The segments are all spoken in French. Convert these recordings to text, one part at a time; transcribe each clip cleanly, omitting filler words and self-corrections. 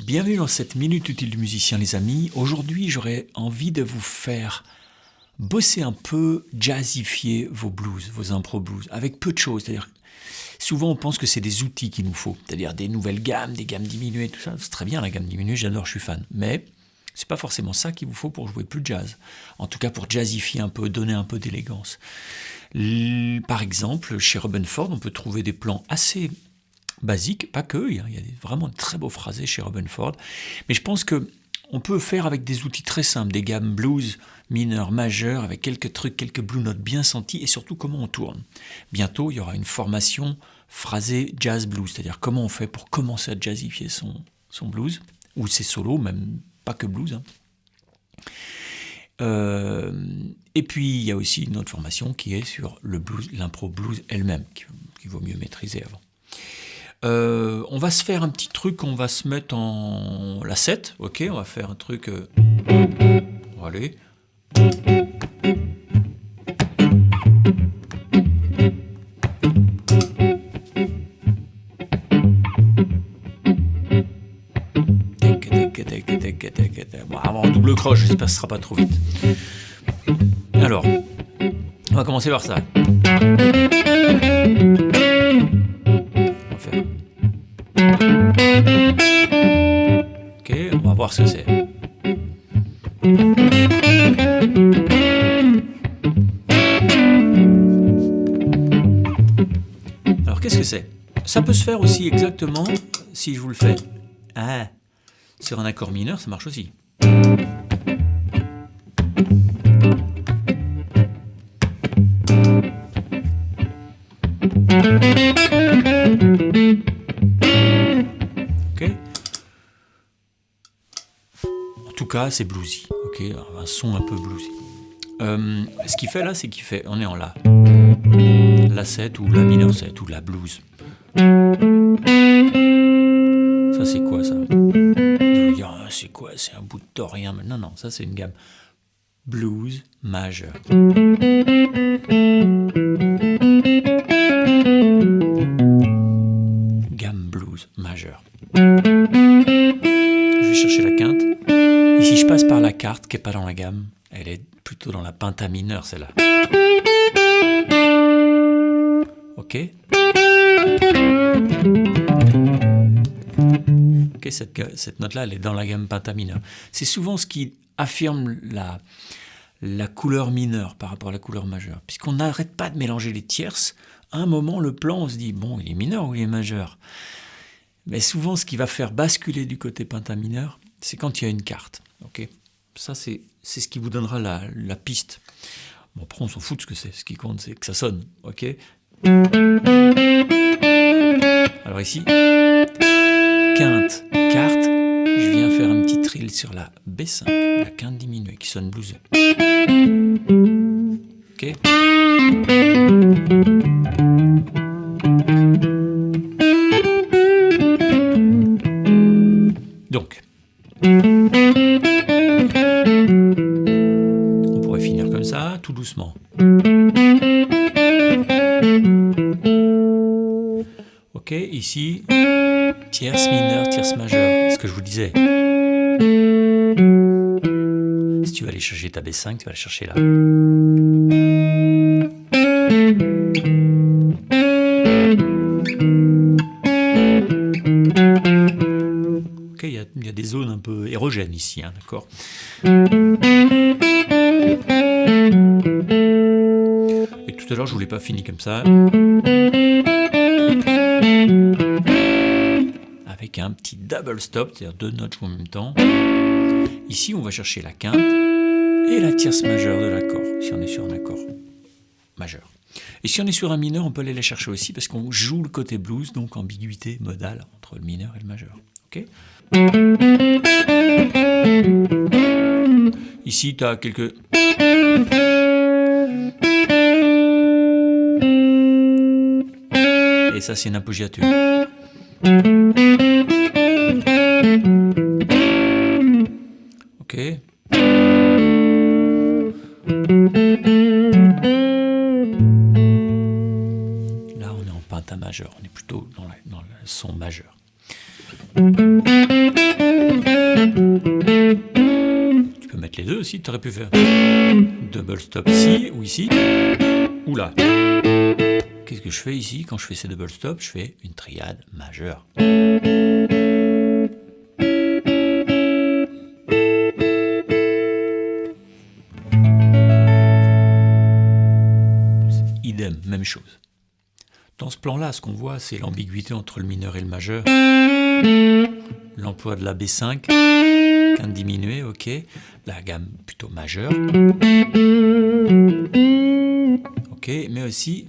Bienvenue dans cette Minute Utile du musicien, les amis. Aujourd'hui, j'aurais envie de vous faire bosser un peu, jazzifier vos blues, vos impro blues, avec peu de choses. C'est-à-dire, souvent on pense que c'est des outils qu'il nous faut, c'est-à-dire des nouvelles gammes, des gammes diminuées, tout ça. C'est très bien la gamme diminuée, j'adore, je suis fan. Mais c'est pas forcément ça qu'il vous faut pour jouer plus jazz. En tout cas, pour jazzifier un peu, donner un peu d'élégance. Par exemple, chez Robin Ford, on peut trouver des plans assez basiques, pas que, il y a vraiment de très beaux phrasés chez Robin Ford. Mais je pense que on peut faire avec des outils très simples, des gammes blues mineurs, majeurs, avec quelques trucs, quelques blue notes bien senties, et surtout comment on tourne. Bientôt, il y aura une formation phrasée jazz blues, c'est-à-dire comment on fait pour commencer à jazzifier son blues, ou ses solos, même pas que blues. Et puis, il y a aussi une autre formation qui est sur le blues, l'impro blues elle-même, qu'il vaut mieux maîtriser avant. On va se faire un petit truc, on va se mettre en la 7, ok, on va faire un truc, allez. Bon, avant un double croche, j'espère que ce sera pas trop vite. Alors, on va commencer par ça. Ok, on va voir ce que c'est. Alors qu'est-ce que c'est? Ça peut se faire aussi exactement si je vous le fais. Ah, sur un accord mineur, ça marche aussi. Ok. En tout cas, c'est bluesy. Ok, un son un peu bluesy. Ce qu'il fait là, c'est qu'il fait, on est en la 7 ou la mineur 7 ou la blues. Ça c'est quoi ça? C'est quoi? C'est un bout de torien. Non, ça c'est une gamme blues majeur. Gamme blues majeur. Je vais chercher la quinte. Ici je passe par la quarte qui n'est pas dans la gamme. Elle est plutôt dans la penta mineure, celle-là. Ok. Ok, cette note-là, elle est dans la gamme penta mineure. C'est souvent ce qui affirme la couleur mineure par rapport à la couleur majeure. Puisqu'on n'arrête pas de mélanger les tierces, à un moment, le plan, on se dit, bon, il est mineur ou il est majeur? Mais souvent, ce qui va faire basculer du côté penta mineur, c'est quand il y a une quarte. Ok. Ça, c'est ce qui vous donnera la piste. Bon, après, on s'en fout de ce que c'est. Ce qui compte, c'est que ça sonne. Ok. Alors ici, quinte, quarte, je viens faire un petit trill sur la B5, la quinte diminuée, qui sonne blueseux. Ok. Donc, on pourrait finir comme ça, tout doucement. Ok, ici, tierce mineure, tierce majeure, ce que je vous disais. Si tu vas aller chercher ta B5, tu vas la chercher là. Ok, il y a des zones un peu érogènes ici, hein, d'accord. Et tout à l'heure, je ne vous l'ai pas fini comme ça. Avec un petit double stop, c'est-à-dire deux notes jouées en même temps. Ici, on va chercher la quinte et la tierce majeure de l'accord, si on est sur un accord majeur. Et si on est sur un mineur, on peut aller la chercher aussi, parce qu'on joue le côté blues, donc ambiguïté modale entre le mineur et le majeur. Okay. Ici, tu as quelques... Et ça, c'est une appoggiature. Ok. Là, on est en penta majeur. On est plutôt dans le son majeur. aussi, tu aurais pu faire double stop ici, ou ici, ou là. Qu'est-ce que je fais ici? Quand je fais ces double stops, je fais une triade majeure. Idem, même chose. Dans ce plan-là, ce qu'on voit, c'est l'ambiguïté entre le mineur et le majeur. L'emploi de la B5, quinte diminuée, ok. La gamme plutôt majeure. Ok, mais aussi...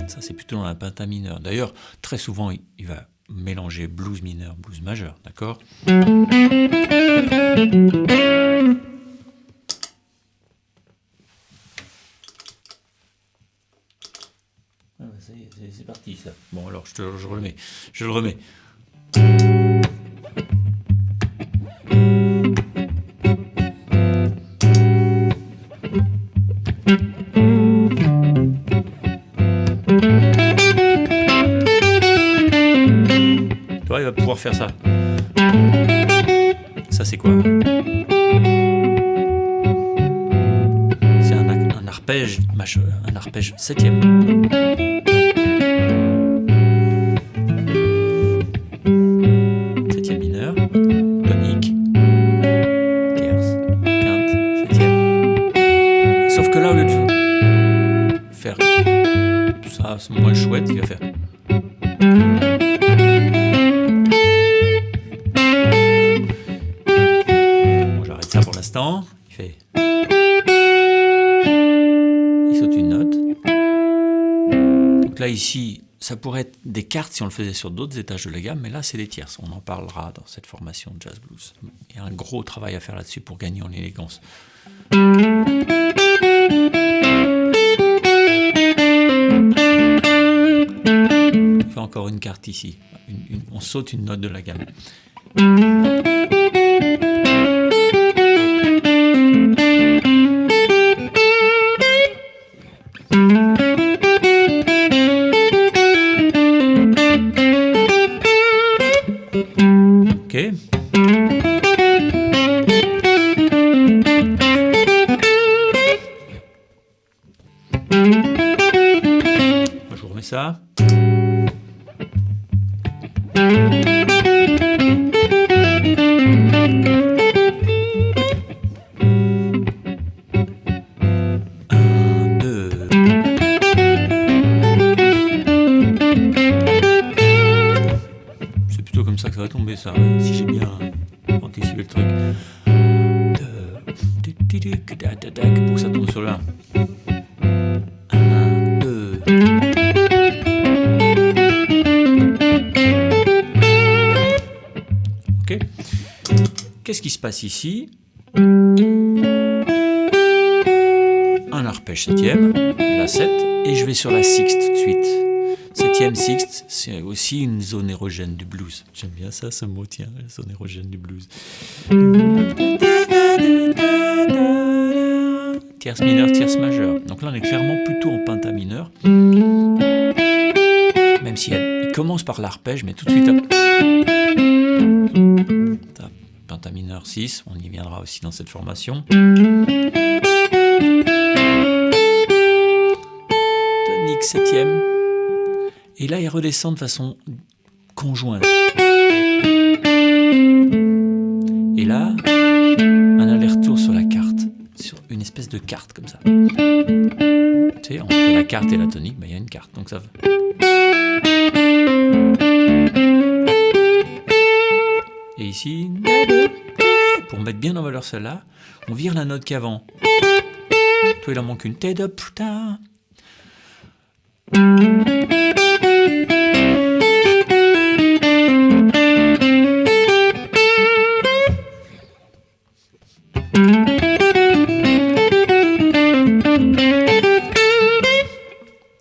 Ça, c'est plutôt dans la pentamineur. D'ailleurs, très souvent, il va mélanger blues mineur, blues majeur, d'accord? C'est parti ça. Bon alors je le remets. Je le remets. Tu vois, il va pouvoir faire ça. Ça c'est quoi? C'est un arpège majeur, un arpège septième. C'est moins chouette, il va faire. Bon, j'arrête ça pour l'instant. Il fait. Il saute une note. Donc là, ici, ça pourrait être des quartes si on le faisait sur d'autres étages de la gamme, mais là, c'est des tierces. On en parlera dans cette formation de jazz blues. Il y a un gros travail à faire là-dessus pour gagner en élégance. Encore une carte ici. On saute une note de la gamme. Ok. Je vous remets ça. C'est plutôt comme ça que ça va tomber, ça, si j'ai bien anticipé le truc. Pour que ça tombe sur le 1. 1, 2. Ok. Qu'est-ce qui se passe ici? Un arpège septième, la 7, et je vais sur la sixte tout de suite. Septième, sixte, c'est aussi une zone érogène du blues. J'aime bien ça, ce mot, tiens, la zone érogène du blues. Tierce mineure, tierce majeure. Donc là, on est clairement plutôt en pentamineur. Même si il commence par l'arpège, mais tout de suite... Pentamineur 6, on y viendra aussi dans cette formation. Tonique septième. Et là, il redescend de façon conjointe. Et là, un aller-retour sur la carte, sur une espèce de carte comme ça. Tu sais, entre la carte et la tonique, il y a une carte. Donc ça. Et ici, pour mettre bien en valeur celle-là, on vire la note qu'avant. Toi, il en manque une.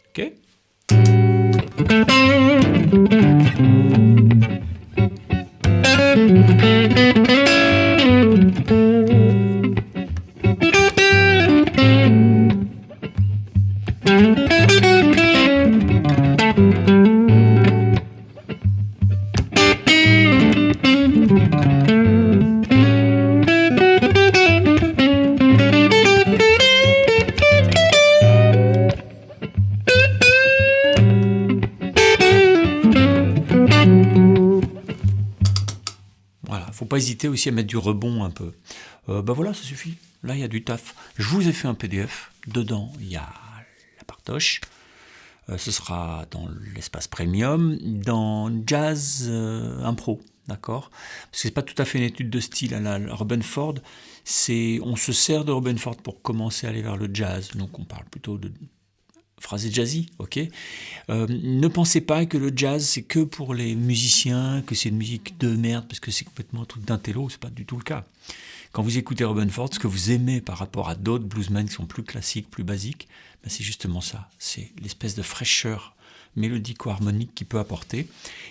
Ok. faut pas hésiter aussi à mettre du rebond un peu. Voilà, ça suffit. Là, il y a du taf. Je vous ai fait un PDF. Dedans, il y a la partoche. Ce sera dans l'espace premium, dans Jazz Impro, d'accord? Parce que c'est pas tout à fait une étude de style à la Robin Ford. On se sert de Robin Ford pour commencer à aller vers le jazz. Donc on parle plutôt de phrasé jazzy, ok. Ne pensez pas que le jazz c'est que pour les musiciens, que c'est une musique de merde parce que c'est complètement un truc d'intello, c'est pas du tout le cas. Quand vous écoutez Robin Ford, ce que vous aimez par rapport à d'autres bluesmen qui sont plus classiques, plus basiques, ben c'est justement ça. C'est l'espèce de fraîcheur mélodico-harmonique qu'il peut apporter.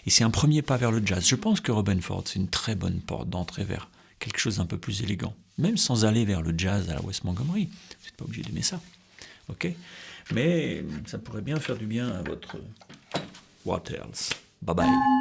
Et c'est un premier pas vers le jazz. Je pense que Robin Ford, c'est une très bonne porte d'entrée vers quelque chose d'un peu plus élégant. Même sans aller vers le jazz à la Wes Montgomery. Vous n'êtes pas obligé d'aimer ça. Ok ? Mais ça pourrait bien faire du bien à votre What else ? Bye bye.